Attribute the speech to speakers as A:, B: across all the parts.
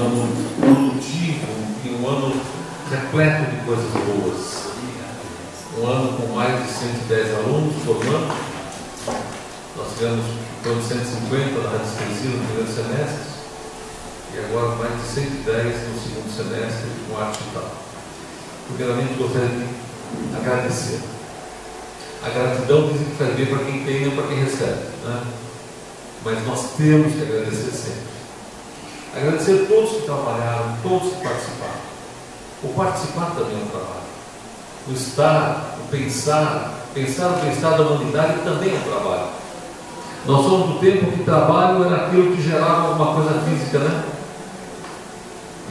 A: ano produtivo e um ano repleto de coisas boas. Um ano com mais de 110 alunos formando. Nós tivemos 150 na Rádio Esquecida no primeiro semestre e agora mais de 110 no segundo semestre com arte digital. Primeiramente, gostaria de agradecer. A gratidão dizem que faz bem para quem tem e não para quem recebe, né? Mas nós temos que agradecer sempre. Agradecer a todos que trabalharam, todos que participaram. O participar também é um trabalho. O estar, o pensar o bem-estar da humanidade também é um trabalho. Nós somos do tempo que trabalho era aquilo que gerava alguma coisa física, né?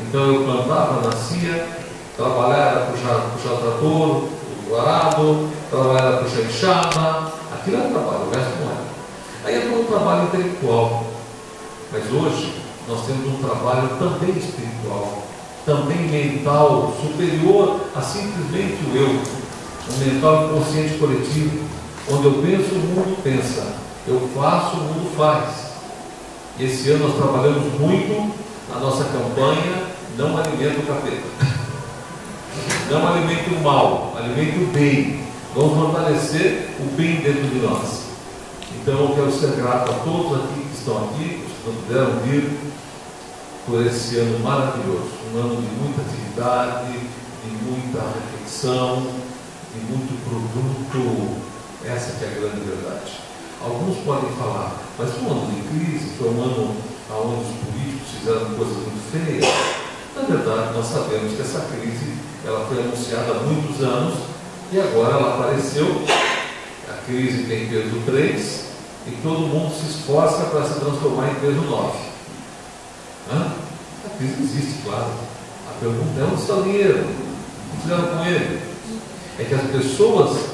A: Então eu plantava, nascia, trabalhar era puxar trator, o arado, trabalhar era puxar enxada, aquilo era trabalho, o resto não era. Aí é um trabalho intelectual, mas hoje nós temos um trabalho também espiritual, também mental, superior a simplesmente o eu, um mental inconsciente coletivo, onde eu penso, o mundo pensa, eu faço, o mundo faz. E esse ano nós trabalhamos muito na nossa campanha, não alimenta o capeta, não alimente o mal, alimente o bem. Vamos fortalecer o bem dentro de nós. Então eu quero ser grato a todos aqui que estão aqui, os que não puderam vir, por esse ano maravilhoso, um ano de muita atividade, de muita reflexão, de muito produto. Essa que é a grande verdade. Alguns podem falar, mas foi um ano de crise, foi um ano onde os políticos fizeram coisas muito feias. Na verdade, nós sabemos que essa crise ela foi anunciada há muitos anos e agora ela apareceu. A crise tem peso 3 e todo mundo se esforça para se transformar em peso 9. A crise existe, claro. A pergunta é: onde está o dinheiro? O que fizeram com ele? É que as pessoas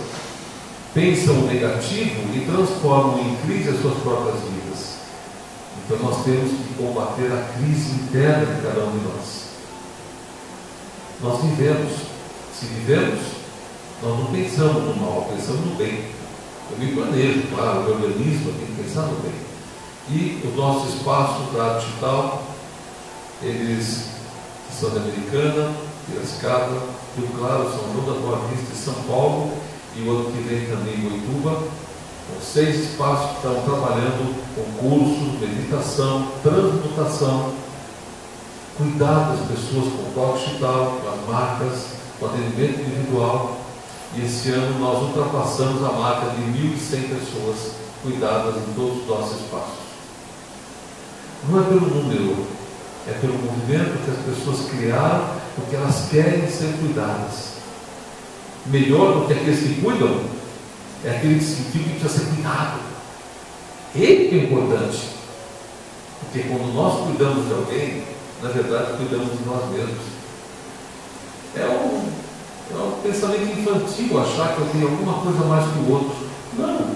A: pensam o negativo e transformam em crise as suas próprias vidas. Então nós temos que combater a crise interna de cada um de nós. Nós vivemos. Se vivemos, nós não pensamos no mal, pensamos no bem. Eu me planejo, claro, o meu organismo tem que pensar no bem. E os nossos espaços da arte digital, eles são da Americana, Piracicaba, Rio Claro, São João da Boa Vista e São Paulo, e o ano que vem também em Boituva, com 6 espaços que estão trabalhando com cursos, meditação, transmutação, cuidar das pessoas com o toque digital, com as marcas, com atendimento individual. E esse ano nós ultrapassamos a marca de 1.100 pessoas cuidadas em todos os nossos espaços. Não é pelo número, é pelo movimento que as pessoas criaram, porque elas querem ser cuidadas. Melhor do que aqueles que cuidam é aquele que sentiu que precisa ser cuidado. Ele que é importante. Porque quando nós cuidamos de alguém, na verdade cuidamos de nós mesmos. É um pensamento infantil achar que eu tenho alguma coisa mais que o outro. Não.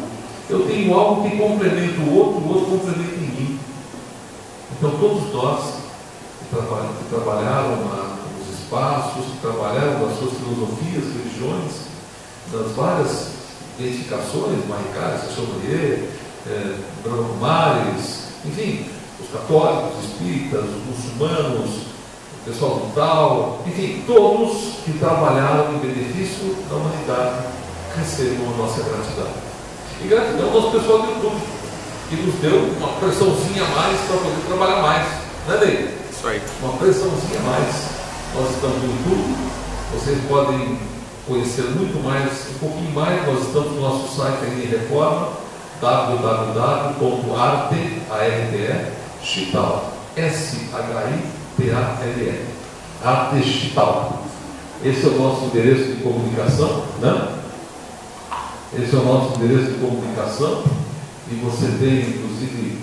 A: Eu tenho algo que complementa o outro complementa em mim. Então todos nós que trabalharam nos espaços, que trabalharam nas suas filosofias, religiões, das várias identificações, Mahikari, Sachomurier, Brahmakumaris, enfim, os católicos, os espíritas, os muçulmanos, o pessoal do Tao, enfim, todos que trabalharam em benefício da humanidade recebam a nossa gratidão. E gratidão ao nosso pessoal do YouTube, que nos deu uma pressãozinha a mais para poder trabalhar mais, né, Ney?
B: Isso aí.
A: Uma pressãozinha a mais. Nós estamos no YouTube, vocês podem conhecer muito mais, um pouquinho mais. Nós estamos no nosso site aí em reforma, www.arte-shital, S-H-I-T-A-L-L, Arte Digital. Esse é o nosso endereço de comunicação, né? Esse é o nosso endereço de comunicação, e você tem, inclusive,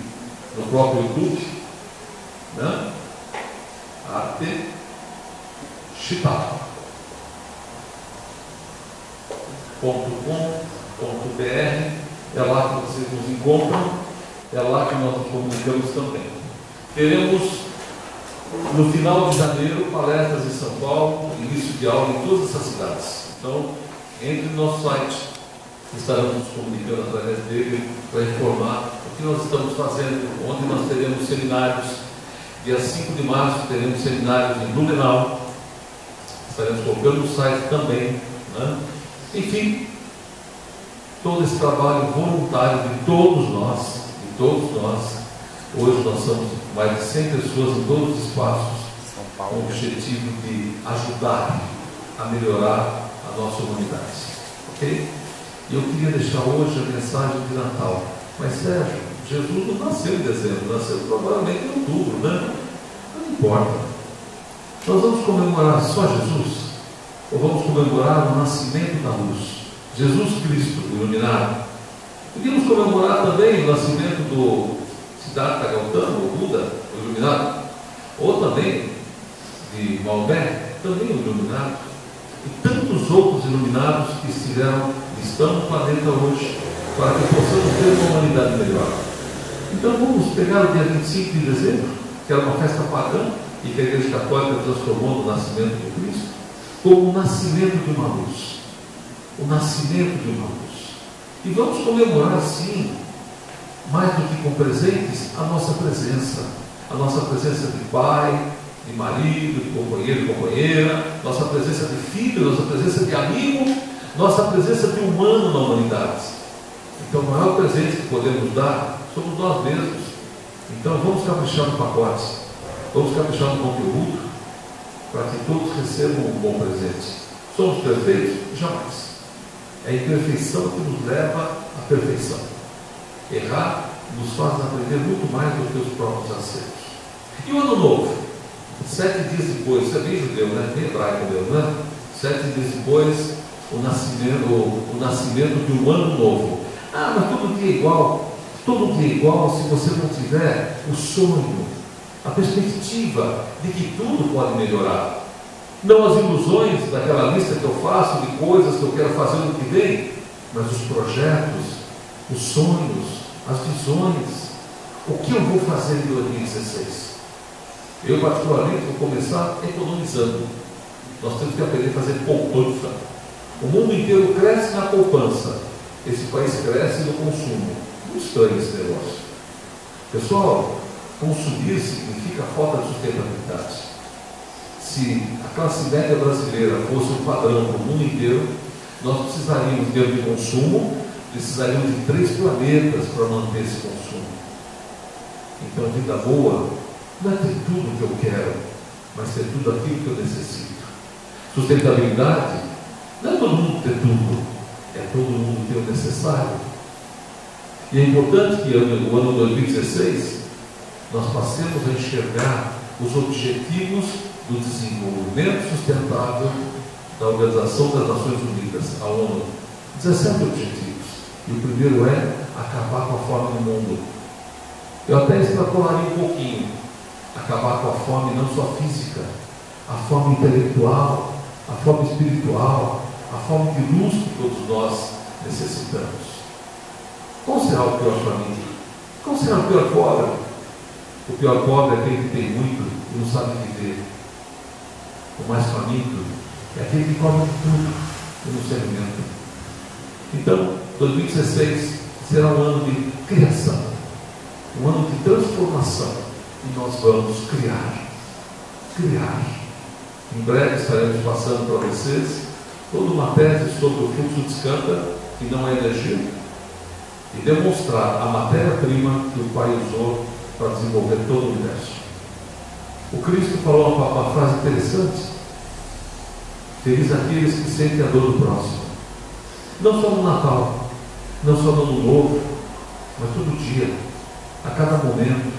A: no próprio YouTube, né? Arte Digital.com.br, é lá que vocês nos encontram, é lá que nós nos comunicamos também. Teremos no final de janeiro palestras em São Paulo, início de aula em todas essas cidades. Então, entre no nosso site, estaremos nos comunicando através dele para informar o que nós estamos fazendo, onde nós teremos seminários. Dia 5 de março teremos seminários em Blumenau. Estaremos colocando no site também, né? Enfim, todo esse trabalho voluntário de todos nós, hoje nós somos mais de 100 pessoas em todos os espaços, com o objetivo de ajudar a melhorar a nossa humanidade. Ok? E eu queria deixar hoje a mensagem de Natal. Mas Sérgio, Jesus não nasceu em dezembro, nasceu provavelmente em outubro, né? Não importa. Nós vamos comemorar só Jesus? Ou vamos comemorar o nascimento da luz? Jesus Cristo, o iluminado. Podíamos comemorar também o nascimento do Siddhartha Gautama, o Buda, o iluminado. Ou também de Maomé, também o iluminado. E tantos outros iluminados que estão no planeta hoje, para que possamos ter uma humanidade melhor. Então vamos pegar o dia 25 de dezembro, que era uma festa pagã, e que a Igreja Católica transformou no nascimento de Cristo, como o nascimento de uma luz. O nascimento de uma luz. E vamos comemorar, sim, mais do que com presentes, a nossa presença de pai, de marido, de companheiro e companheira, nossa presença de filho, nossa presença de amigo, nossa presença de humano na humanidade. Então o maior presente que podemos dar somos nós mesmos. Então vamos caprichar no pacote, vamos caprichar no conteúdo, para que todos recebam um bom presente. Somos perfeitos? Jamais. É a imperfeição que nos leva à perfeição. Errar nos faz aprender muito mais do que os próprios acertos. E o ano novo? 7 dias depois, isso é bem judeu, né? Bem hebraico mesmo, né? 7 dias depois, o nascimento de um ano novo. Ah, mas todo dia é igual. Todo dia é igual se você não tiver o sonho, a perspectiva de que tudo pode melhorar. Não as ilusões daquela lista que eu faço de coisas que eu quero fazer no que vem, mas os projetos, os sonhos, as visões. O que eu vou fazer em 2016? Eu, particularmente, vou começar economizando. Nós temos que aprender a fazer poupança. O mundo inteiro cresce na poupança. Esse país cresce no consumo. Muito estranho esse negócio. Pessoal, consumir significa falta de sustentabilidade. Se a classe média brasileira fosse um padrão para o mundo inteiro, nós precisaríamos, em termos de consumo, precisaríamos de 3 planetas para manter esse consumo. Então, vida boa não é ter tudo o que eu quero, mas ter tudo aquilo que eu necessito. Sustentabilidade não é todo mundo ter tudo, é todo mundo ter o necessário. E é importante que no ano 2016 nós passemos a enxergar os objetivos do desenvolvimento sustentável da Organização das Nações Unidas, a ONU. 17 objetivos. E o primeiro é acabar com a fome no mundo. Eu até extrapolaria um pouquinho. Acabar com a fome não só física, a fome intelectual, a fome espiritual, a fome de luz que todos nós necessitamos. Qual será o pior faminto? Qual será o pior pobre? O pior pobre é aquele que tem muito e não sabe viver. O mais faminto é aquele que come tudo e não se alimenta. Então, 2016 será um ano de criação, um ano de transformação, e nós vamos criar. Em breve estaremos passando para vocês toda uma tese sobre o fluxo de Skandha, que não é energia, e demonstrar a matéria-prima que o Pai usou para desenvolver todo o universo. O Cristo falou uma frase interessante: feliz aqueles que sentem a dor do próximo. Não só no Natal, não só no Ano Novo, mas todo dia, a cada momento.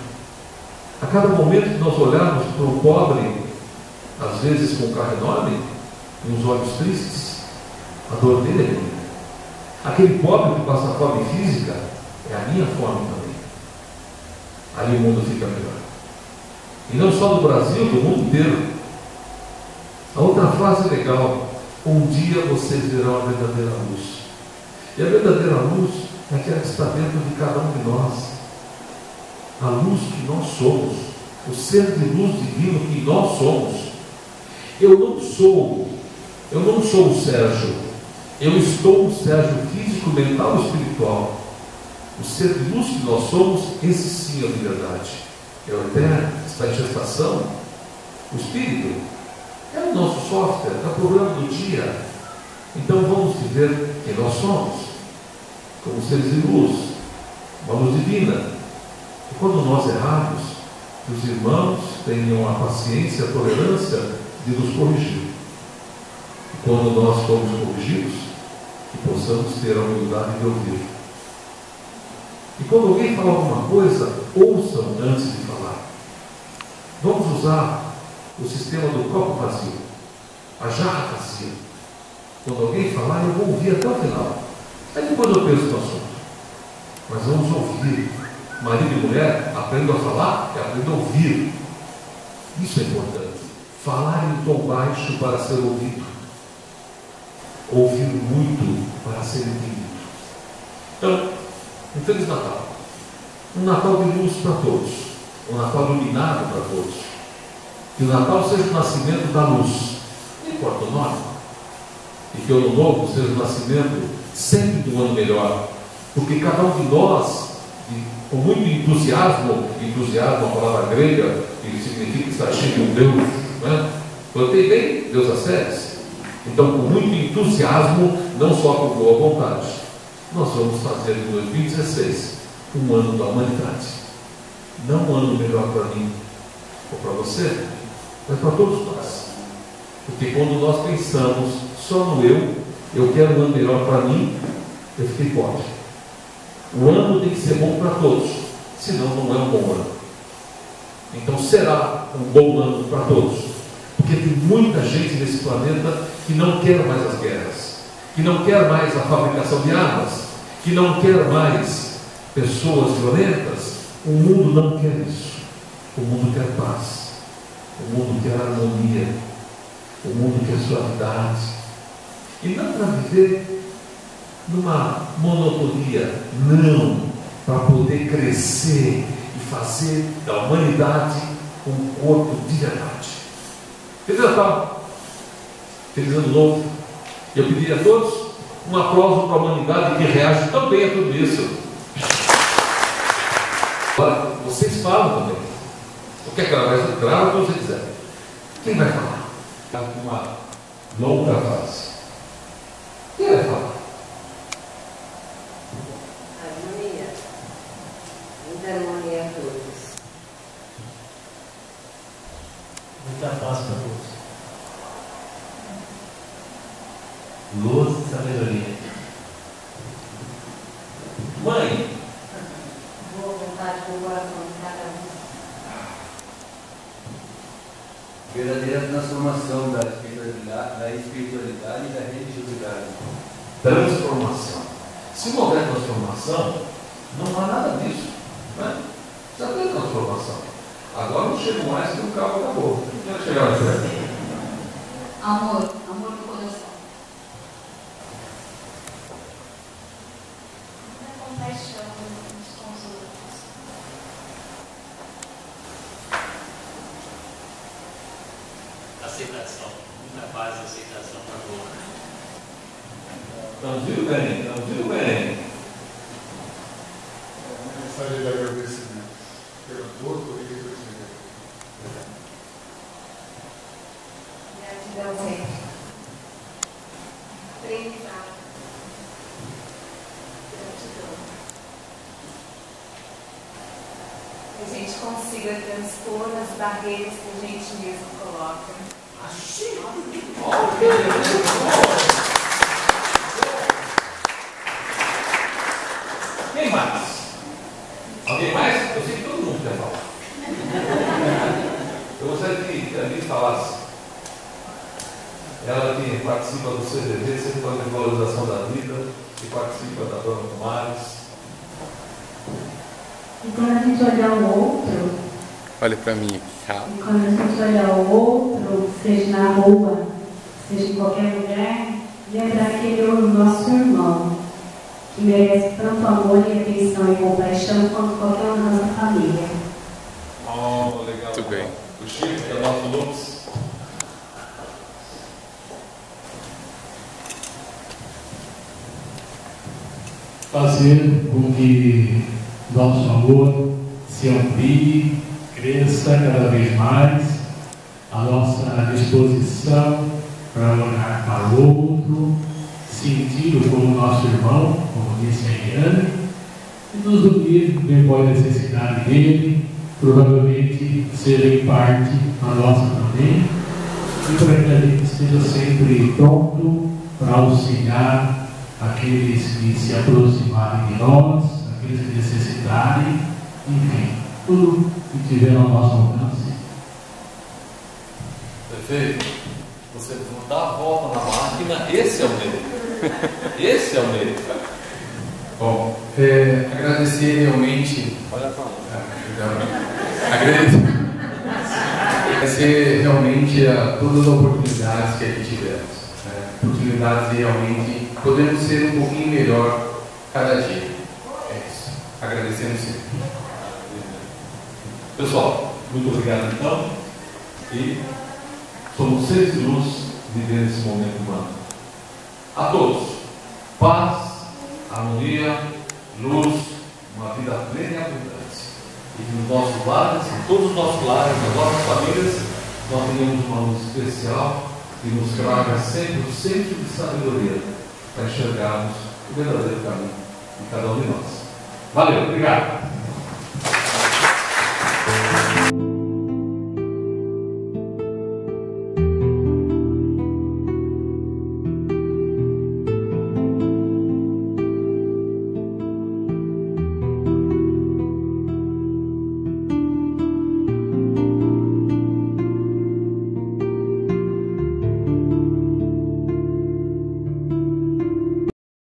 A: A cada momento que nós olharmos para o pobre, às vezes com um carro enorme e uns olhos tristes, a dor dele é minha. Aquele pobre que passa fome física é a minha fome também. Aí o mundo fica melhor. E não só no Brasil, do mundo inteiro. A outra frase legal: um dia vocês verão a verdadeira luz. E a verdadeira luz é aquela que está dentro de cada um de nós. A luz que nós somos, o ser de luz divino que nós somos. Eu não sou o Sérgio. Eu estou o Sérgio físico, mental e espiritual. O ser de luz que nós somos, esse sim é a liberdade. é o eterno, está em gestação. O Espírito é o nosso software, é o programa do dia. Então vamos viver quem nós somos, como seres de luz, uma luz divina. E quando nós errarmos, que os irmãos tenham a paciência, a tolerância de nos corrigir. E quando nós formos corrigidos, que possamos ter a humildade de ouvir. E quando alguém falar alguma coisa, ouçam antes de falar. Vamos usar o sistema do copo vazio, a jarra vazia. Quando alguém falar, eu vou ouvir até o final. Aí depois eu penso no assunto. Mas vamos ouvir. Marido e mulher aprendam a falar e aprendam a ouvir. Isso é importante. Falar em tom baixo para ser ouvido. Ouvir muito para ser entendido. Então, um Feliz Natal. Um Natal de luz para todos. Um Natal iluminado para todos. Que o Natal seja o nascimento da luz. Não importa o nome. E que o Ano Novo seja o nascimento sempre do ano melhor. Porque cada um de nós, com muito entusiasmo, entusiasmo é uma palavra grega, que significa estar cheio de um Deus, né? Plantei bem, Deus acede. Então, com muito entusiasmo, não só com boa vontade, nós vamos fazer em 2016 um ano da humanidade. Não um ano melhor para mim ou para você, mas para todos nós. Porque quando nós pensamos só no eu quero um ano melhor para mim, eu fiquei pobre. O ano tem que ser bom para todos, senão não é um bom ano. Então será um bom ano para todos, porque tem muita gente nesse planeta que não quer mais as guerras, que não quer mais a fabricação de armas, que não quer mais pessoas violentas. O mundo não quer isso. O mundo quer paz, o mundo quer harmonia, o mundo quer suavidade, e não para viver numa monotonia, não, para poder crescer e fazer da humanidade um corpo de verdade. Feliz Natal, feliz Ano Novo. Eu pediria a todos um aplauso para a humanidade que reage tão bem a tudo isso. Agora, vocês falam também. O que é que ela vai ser? Claro, o que você quiser. Quem vai falar? Uma longa frase. Quem vai falar?
B: Harmonia. Muita harmonia a todos.
C: Muita paz para todos. Luz e sabedoria.
A: Mãe.
B: Boa vontade com o coração de cada um.
D: Verdadeira transformação da espiritualidade e da religiosidade.
A: Transformação. Se não houver transformação, não há nada disso, né? Já tem transformação. Agora não chego mais que o carro acabou. Não quero chegar mais perto.
B: Amor, amor do coração.
E: Muita compaixão uns com os outros.
C: Aceitação. Muita paz e aceitação para todos.
A: Então, viu bem, então, viu bem.
F: Uma mensagem de agradecimento pelo todo e pelo Senhor.
E: Gratidão sempre. Aprendizado. Gratidão. Que a gente consiga transpor as barreiras que a gente mesmo coloca.
A: Quem mais? Alguém mais? Eu sei que todo mundo quer falar. Eu gostaria que a Liz falasse. Ela que participa do CVV, Centro de Valorização da Vida, que participa da Dona Tomares.
G: E quando a gente olhar o outro,
H: Olha pra mim aqui, calma.
G: e quando a gente olhar o outro, seja na rua, seja em qualquer lugar, lembrar que ele é o nosso irmão, que merece tanto amor e atenção e compaixão quanto qualquer um da nossa família.
A: Oh, legal.
H: Muito bem.
A: O Chico, que é o nosso Lux.
I: Fazer com que nosso amor se amplie, cresça cada vez mais a nossa disposição para olhar para o outro, senti-lo como nosso irmão, como disse a Eliane, e nos unir, ver qual é a necessidade dele, provavelmente seja em parte a nossa também, e para que a gente esteja sempre pronto para auxiliar aqueles que se aproximarem de nós, aqueles que necessitarem, enfim, tudo que tiver ao nosso alcance.
A: Perfeito? Você dá a volta na máquina, esse é o mérito. Esse é o mérito.
F: Bom, agradecer realmente.
A: Olha para lá.
F: Agradecer realmente a todas as oportunidades que aqui tivemos. Oportunidades de realmente podermos ser um pouquinho melhor cada dia. É isso. Agradecendo sempre.
A: Pessoal, muito obrigado então. E somos seres de luz vivendo esse momento humano. A todos, paz, harmonia, luz, uma vida plena e abundante. E que nos nossos lares, em todos os nossos lares, nas nossas famílias, nós tenhamos uma luz especial que nos traga sempre o centro de sabedoria para enxergarmos o verdadeiro caminho de cada um de nós. Valeu, obrigado.